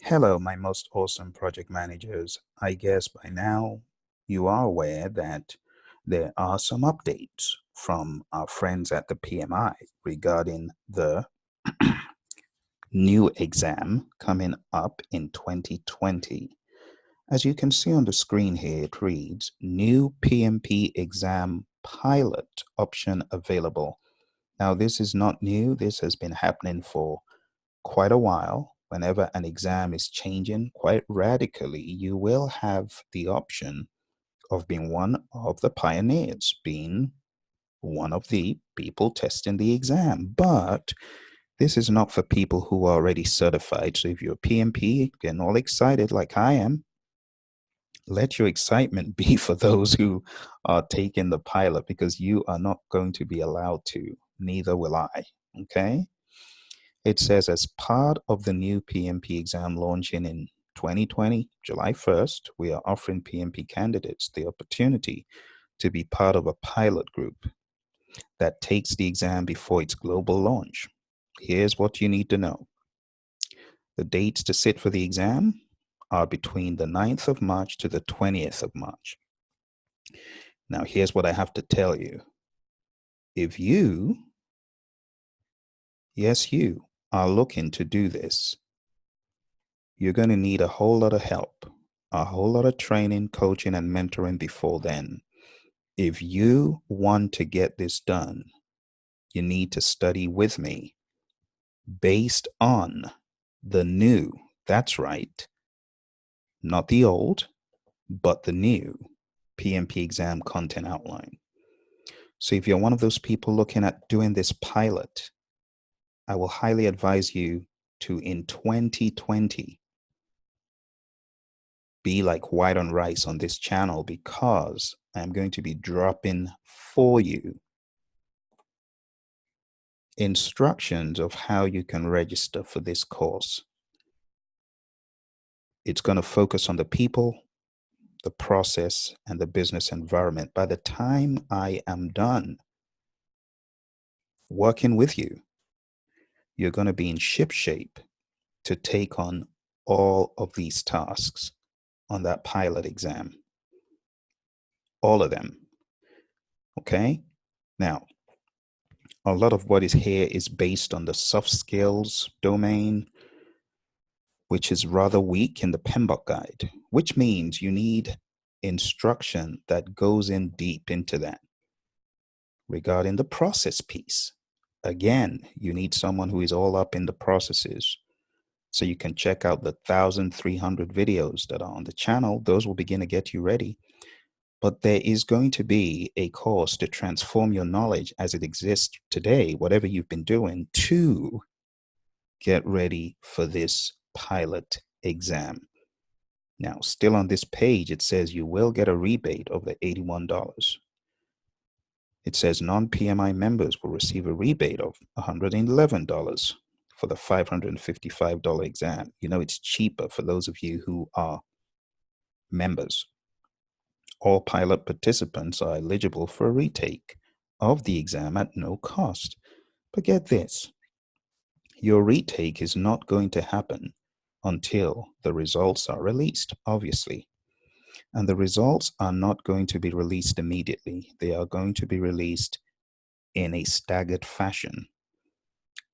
Hello, my most awesome project managers. I guess by now you are aware that there are some updates from our friends at the PMI regarding the new exam coming up in 2020. As you can see on the screen here, it reads New PMP exam pilot option available. Now, this is not new, this has been happening for quite a while. Whenever an exam is changing quite radically, you will have the option of being one of the pioneers, being one of the people testing the exam. But this is not for people who are already certified. So if you're a PMP, getting all excited like I am, let your excitement be for those who are taking the pilot because you are not going to be allowed to. Neither will I. Okay. It says, as part of the new PMP exam launching in 2020, July 1st, we are offering PMP candidates the opportunity to be part of a pilot group that takes the exam before its global launch. Here's what you need to know. The dates to sit for the exam are between the 9th of March to the 20th of March. Now, here's what I have to tell you. If you, yes, you, are looking to do this, you're going to need a whole lot of help, a whole lot of training, coaching, and mentoring before then. If you want to get this done, you need to study with me based on the new, that's right, not the old, but the new PMP exam content outline. So if you're one of those people looking at doing this pilot, I will highly advise you to, in 2020, be like white on rice on this channel because I'm going to be dropping for you instructions of how you can register for this course. It's going to focus on the people, the process, and the business environment. By the time I am done working with you, you're going to be in ship shape to take on all of these tasks on that pilot exam. All of them. Okay? Now, a lot of what is here is based on the soft skills domain, which is rather weak in the PMBOK guide, which means you need instruction that goes in deep into that. Regarding the process piece, again, you need someone who is all up in the processes. So you can check out the 1,300 videos that are on the channel. Those will begin to get you ready. But there is going to be a course to transform your knowledge as it exists today, whatever you've been doing, to get ready for this pilot exam. Now, still on this page, it says you will get a rebate of the $81. It says non-PMI members will receive a rebate of $111 for the $555 exam. You know, it's cheaper for those of you who are members. All pilot participants are eligible for a retake of the exam at no cost. But get this, your retake is not going to happen until the results are released, obviously. And the results are not going to be released immediately. They are going to be released in a staggered fashion.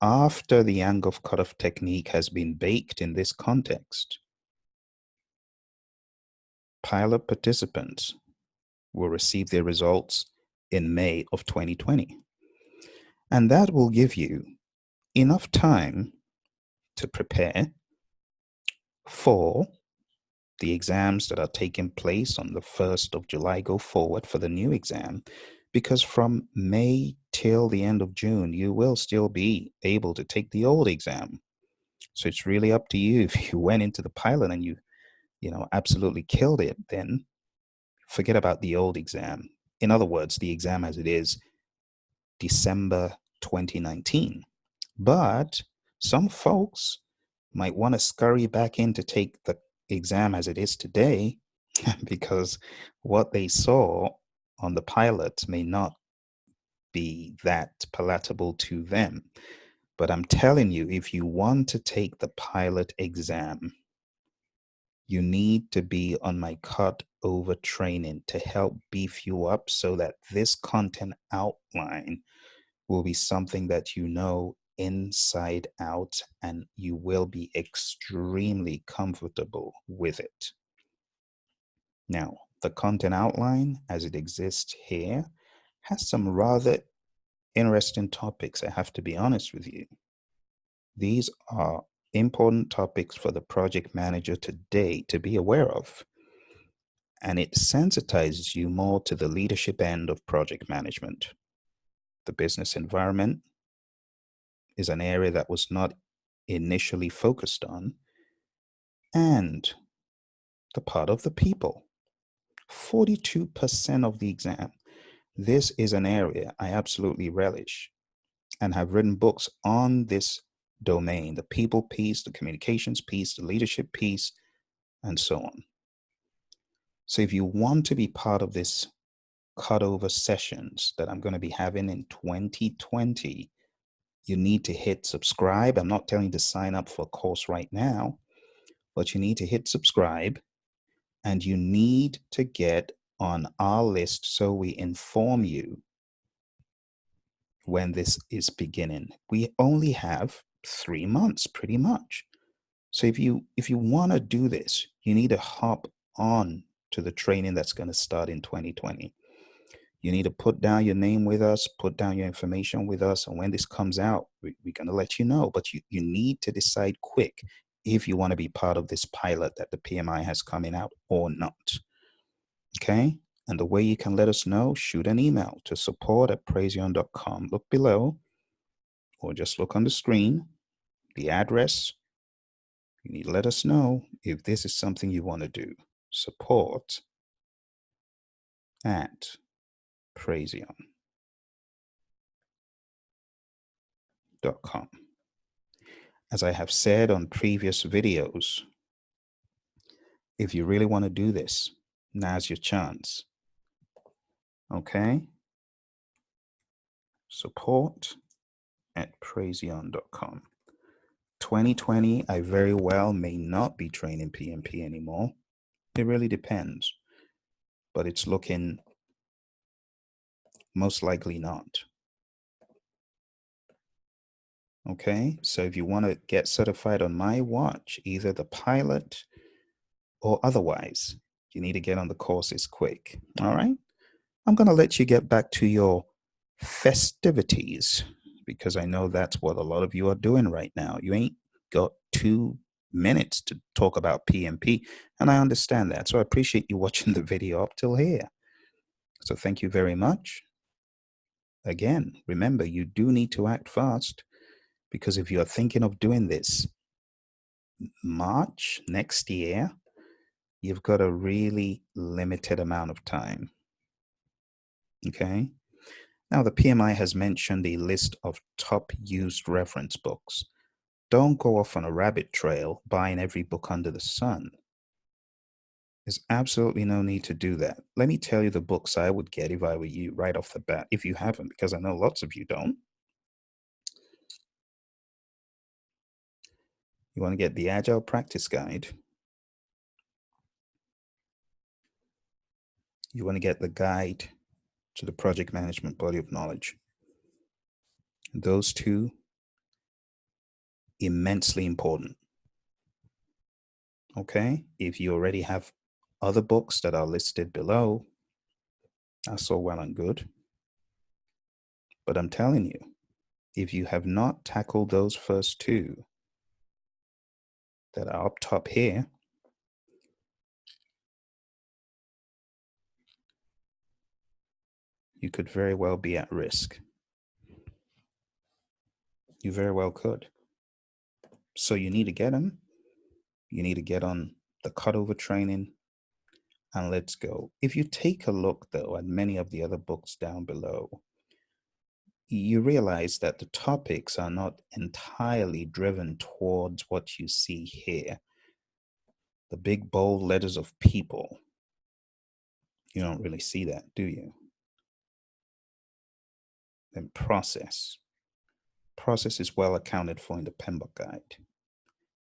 After the angle cutoff technique has been baked in this context, pilot participants will receive their results in May of 2020. And that will give you enough time to prepare for the exams that are taking place on the 1st of July go forward for the new exam, because from May till the end of June, you will still be able to take the old exam. So it's really up to you. If you went into the pilot and you absolutely killed it, then forget about the old exam. In other words, the exam as it is December 2019. But some folks might want to scurry back in to take the exam as it is today because what they saw on the pilot may not be that palatable to them. But I'm telling you, if you want to take the pilot exam, You need to be on my cut over training to help beef you up so that this content outline will be something that you know inside out and you will be extremely comfortable with it. Now, the content outline as it exists here has some rather interesting topics, I have to be honest with you. These are important topics for the project manager today to be aware of, and it sensitizes you more to the leadership end of project management. The business environment is an area that was not initially focused on, and the part of the people. 42% of the exam. This is an area I absolutely relish and have written books on this domain, the people piece, the communications piece, the leadership piece, and so on. So if you want to be part of this cutover sessions that I'm going to be having in 2020, you need to hit subscribe. I'm not telling you to sign up for a course right now, but you need to hit subscribe and you need to get on our list so we inform you when this is beginning. We only have 3 months pretty much. So if you want to do this, you need to hop on to the training that's going to start in 2020. You need to put down your name with us, put down your information with us, and when this comes out, we're going to let you know. But you need to decide quick if you want to be part of this pilot that the PMI has coming out or not. Okay? And the way you can let us know, shoot an email to support@praizion.com. Look below, or just look on the screen, the address. You need to let us know if this is something you want to do. Support at Praizion.com. As I have said on previous videos, if you really want to do this, now's your chance. Okay? Support at Praizion.com. 2020, I very well may not be training PMP anymore. It really depends. But it's looking most likely not. Okay? So if you want to get certified on my watch, either the pilot or otherwise, you need to get on the courses quick. All right? I'm going to let you get back to your festivities because I know that's what a lot of you are doing right now. You ain't got 2 minutes to talk about PMP, and I understand that. So I appreciate you watching the video up till here. So thank you very much. Again, remember, you do need to act fast because if you're thinking of doing this March next year, you've got a really limited amount of time. Okay? Now, the PMI has mentioned a list of top used reference books. Don't go off on a rabbit trail buying every book under the sun. There's absolutely no need to do that. Let me tell you the books I would get if I were you right off the bat, if you haven't, because I know lots of you don't. You want to get the Agile Practice Guide. You want to get the guide to the project management body of knowledge. Those two, immensely important. Okay? If you already have other books that are listed below, that's all well and good. But I'm telling you, if you have not tackled those first two that are up top here, you could very well be at risk. You very well could. So you need to get them. You need to get on the cutover training and let's go. If you take a look, though, at many of the other books down below, you realize that the topics are not entirely driven towards what you see here. The big bold letters of people. You don't really see that, do you? Then process. Process is well accounted for in the PMBOK guide.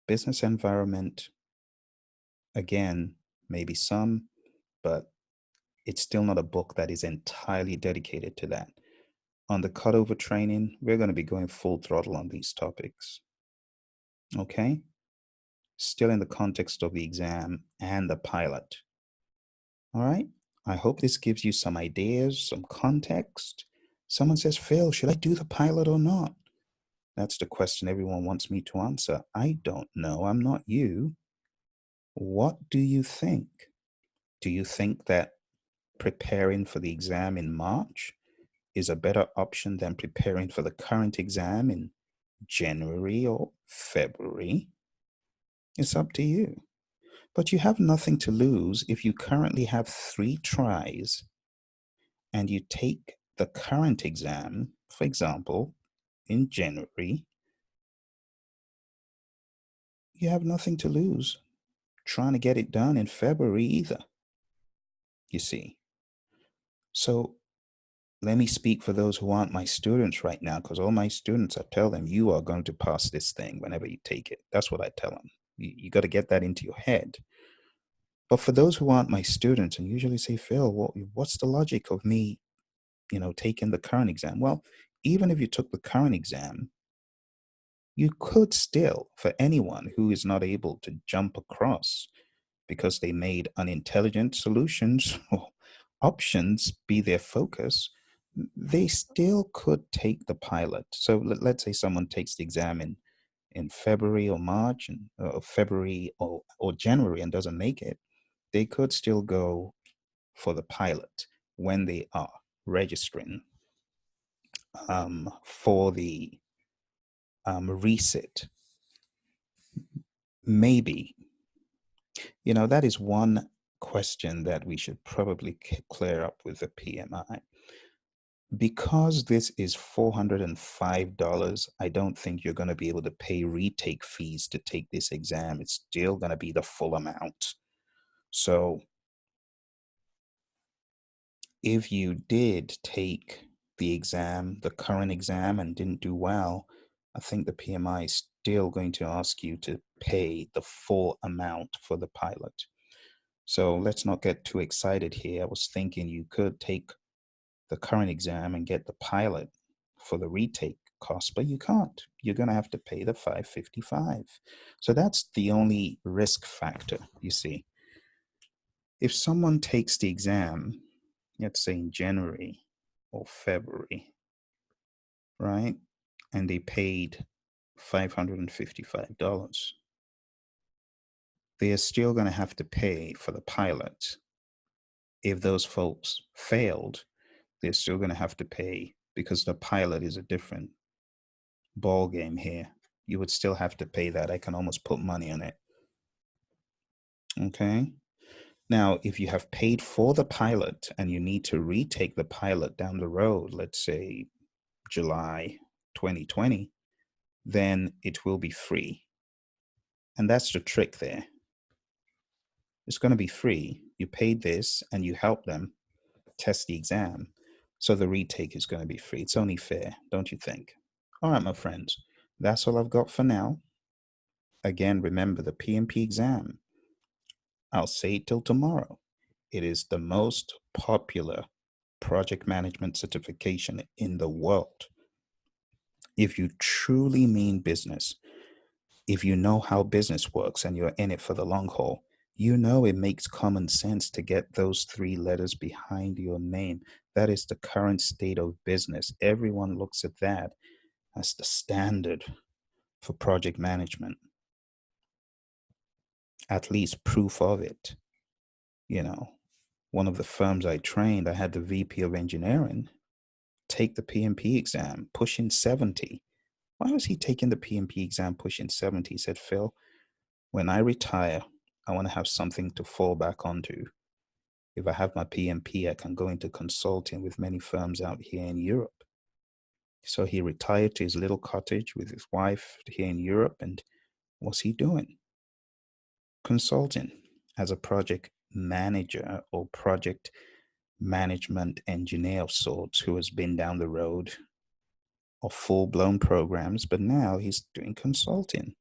Business environment, Again, maybe some, but it's still not a book that is entirely dedicated to that. On the cutover training, we're going to be going full throttle on these topics. Okay? Still in the context of the exam and the pilot. All right? I hope this gives you some ideas, some context. Someone says, Phil, should I do the pilot or not? That's the question everyone wants me to answer. I don't know. I'm not you. What do you think? Do you think that preparing for the exam in March is a better option than preparing for the current exam in January or February? It's up to you. But you have nothing to lose if you currently have 3 tries and you take the current exam, for example, in January. You have nothing to lose trying to get it done in February either, you see. So let me speak for those who aren't my students right now, because all my students, I tell them, you are going to pass this thing whenever you take it. That's what I tell them. You got to get that into your head. But for those who aren't my students and usually say, Phil, what's the logic of me, taking the current exam? Well, even if you took the current exam, you could still, for anyone who is not able to jump across because they made unintelligent solutions or options be their focus, they still could take the pilot. So let's say someone takes the exam in February or March and February or January and doesn't make it, they could still go for the pilot when they are registering for the resit. Maybe, that is one question that we should probably clear up with the PMI. Because this is $405, I don't think you're going to be able to pay retake fees to take this exam. It's still going to be the full amount. So if you did take the exam, the current exam, and didn't do well, I think the PMI is still going to ask you to pay the full amount for the pilot. So let's not get too excited here. I was thinking you could take the current exam and get the pilot for the retake cost, but you can't. You're going to have to pay the 555. So that's the only risk factor, you see. If someone takes the exam, let's say in January or February, right? And they paid $555. They are still going to have to pay for the pilot. If those folks failed, they're still going to have to pay because the pilot is a different ball game here. You would still have to pay that. I can almost put money on it. Okay. Now, if you have paid for the pilot and you need to retake the pilot down the road, let's say July 2020, then it will be free. And that's the trick there. It's going to be free. You paid this and you help them test the exam. So the retake is going to be free. It's only fair, don't you think? All right, my friends, that's all I've got for now. Again, remember the PMP exam. I'll say it till tomorrow. It is the most popular project management certification in the world. If you truly mean business, if you know how business works and you're in it for the long haul, you know it makes common sense to get those 3 letters behind your name. That is the current state of business. Everyone looks at that as the standard for project management, at least proof of it. You know, one of the firms I trained, I had the VP of engineering take the PMP exam pushing 70. Why was he taking the PMP exam pushing 70? He said, Phil, when I retire, I want to have something to fall back onto. If I have my PMP, I can go into consulting with many firms out here in Europe. So he retired to his little cottage with his wife here in Europe. And what's he doing? Consulting as a project manager or project management engineer of sorts who has been down the road of full blown programs, but now he's doing consulting.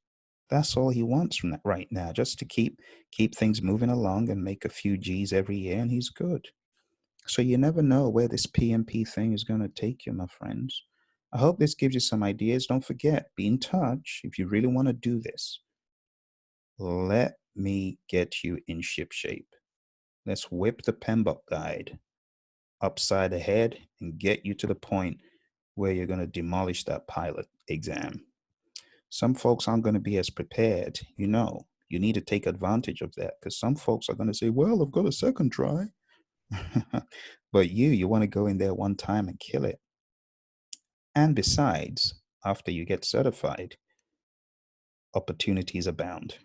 That's all he wants from that right now, just to keep things moving along and make a few G's every year, and he's good. So you never know where this PMP thing is going to take you, my friends. I hope this gives you some ideas. Don't forget, be in touch if you really want to do this. Let me get you in ship shape. Let's whip the PMBOK guide upside the head and get you to the point where you're going to demolish that pilot exam. Some folks aren't going to be as prepared. You need to take advantage of that because some folks are going to say, well, I've got a second try. But you want to go in there one time and kill it. And besides, after you get certified, opportunities abound.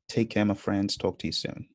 Take care, my friends. Talk to you soon.